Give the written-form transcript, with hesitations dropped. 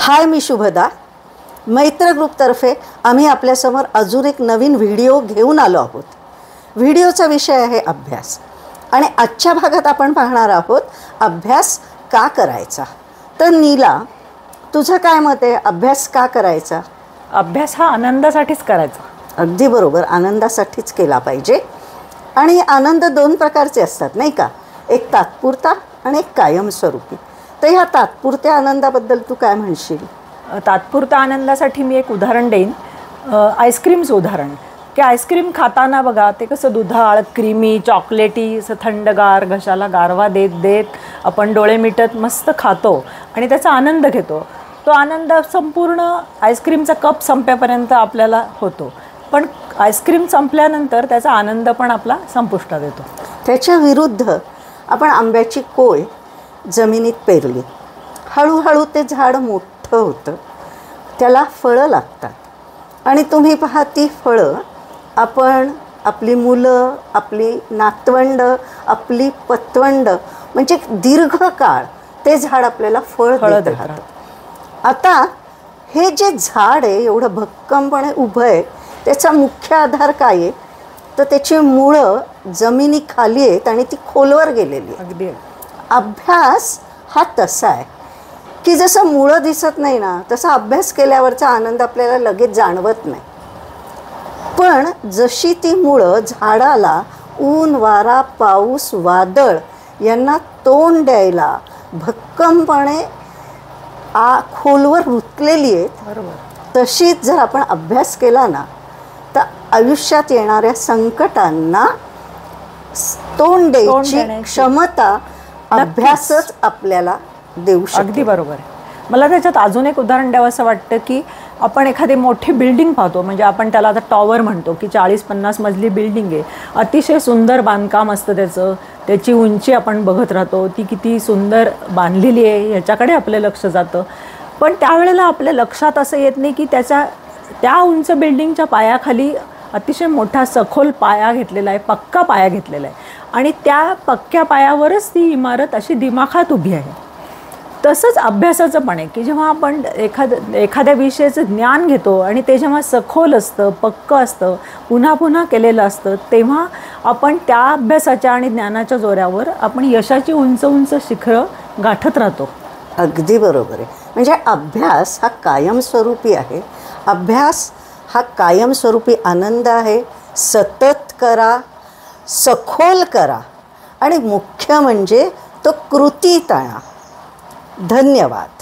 हाय, मी शुभदा. मैत्र ग्रुपतर्फे आम्ही आपल्यासमोर अजून एक नवीन व्हिडिओ घेऊन आलो आहोत. व्हिडिओचा विषय आहे अभ्यास, आणि आजच्या भागात आपण पाहणार आहोत अभ्यास का करायचा. तर नीला, तुझं काय मत आहे, अभ्यास का करायचा? अभ्यास हा आनंदासाठीच करायचा. अगदी बरोबर, आनंदासाठीच केला पाहिजे. आणि आनंद दोन प्रकारचे असतात, नाही का? एक तात्पुरता आणि एक कायमस्वरूपी. तर ह्या तात्पुरत्या आनंदाबद्दल तू काय म्हणशील? तात्पुरत्या आनंदासाठी मी एक उदाहरण देईन. आईस्क्रीमचं उदाहरण, की आईस्क्रीम खाताना बघा, ते कसं दुधाळ, क्रीमी, चॉकलेटी, असं थंडगार, घशाला गारवा देत देत आपण डोळे मिटत मस्त खातो आणि त्याचा आनंद घेतो. तो आनंद संपूर्ण आईस्क्रीमचा कप संपेपर्यंत आपल्याला होतो, पण आईस्क्रीम संपल्यानंतर त्याचा आनंद पण आपला संपुष्टात येतो. त्याच्या विरुद्ध आपण आंब्याची कोय जमिनीत पेरली, हळूहळू ते झाड मोठं होतं, त्याला फळं लागतात. आणि तुम्ही पहा, ती फळं आपण, आपली मुलं, आपली नातवंड, आपली पतवंड, म्हणजे दीर्घकाळ ते झाड आपल्याला फळ देत राहतं. आता हे जे झाड आहे एवढं भक्कमपणे उभं आहे, त्याचा मुख्य आधार काय आहे? तर त्याची मुळं जमिनीखाली आहेत आणि ती खोलवर गेलेली आहे. अगदी. अभ्यास हा तसा आहे की जसं मुळं दिसत नाही ना, तसा अभ्यास केल्यावरचा आनंद आपल्याला लगेच जाणवत नाही. पण जशी ती मुळं झाडाला ऊन, वारा, पाऊस, वादळ यांना तोंड द्यायला भक्कमपणे खोलवर रुतलेली आहेत, बरोबर, तशीच जर आपण अभ्यास केला ना, तर आयुष्यात येणाऱ्या संकटांना तोंड द्यायची क्षमता अभ्यासच आपल्याला देऊ शकतो. अगदी बरोबर आहे. मला त्याच्यात अजून एक उदाहरण द्यावं असं वाटतं, की आपण एखादी मोठी बिल्डिंग पाहतो, म्हणजे आपण त्याला आता टॉवर म्हणतो, की 40-50 मजली बिल्डिंग आहे, अतिशय सुंदर बांधकाम असतं त्याचं, त्याची उंची आपण बघत राहतो, ती किती सुंदर बांधलेली आहे ह्याच्याकडे आपलं लक्ष जातं. पण त्यावेळेला आपल्या लक्षात असं येत नाही की त्या उंच बिल्डिंगच्या पायाखाली अतिशय मोठा सखोल पाया घेतलेला आहे, पक्का पाया घेतलेला आहे, आणि त्या पक्क्या पायावरच ती इमारत अशी दिमाखात उभी आहे. तसंच अभ्यासाचं पण आहे, की जेव्हा आपण एखाद्या विषयाचं ज्ञान घेतो आणि ते जेव्हा सखोल असतं, पक्कं असतं, पुन्हा पुन्हा केलेलं असतं, तेव्हा आपण त्या अभ्यासाच्या आणि ज्ञानाच्या जोरावर आपण यशाची उंच उंच शिखरं गाठत राहतो. अगदी बरोबर आहे. म्हणजे अभ्यास हा कायमस्वरूपी आहे. अभ्यास हा कायमस्वरूपी आनंद आहे. सतत करा, सखोल करा, आणि मुख्य म्हणजे तो कृतीत आणा. धन्यवाद.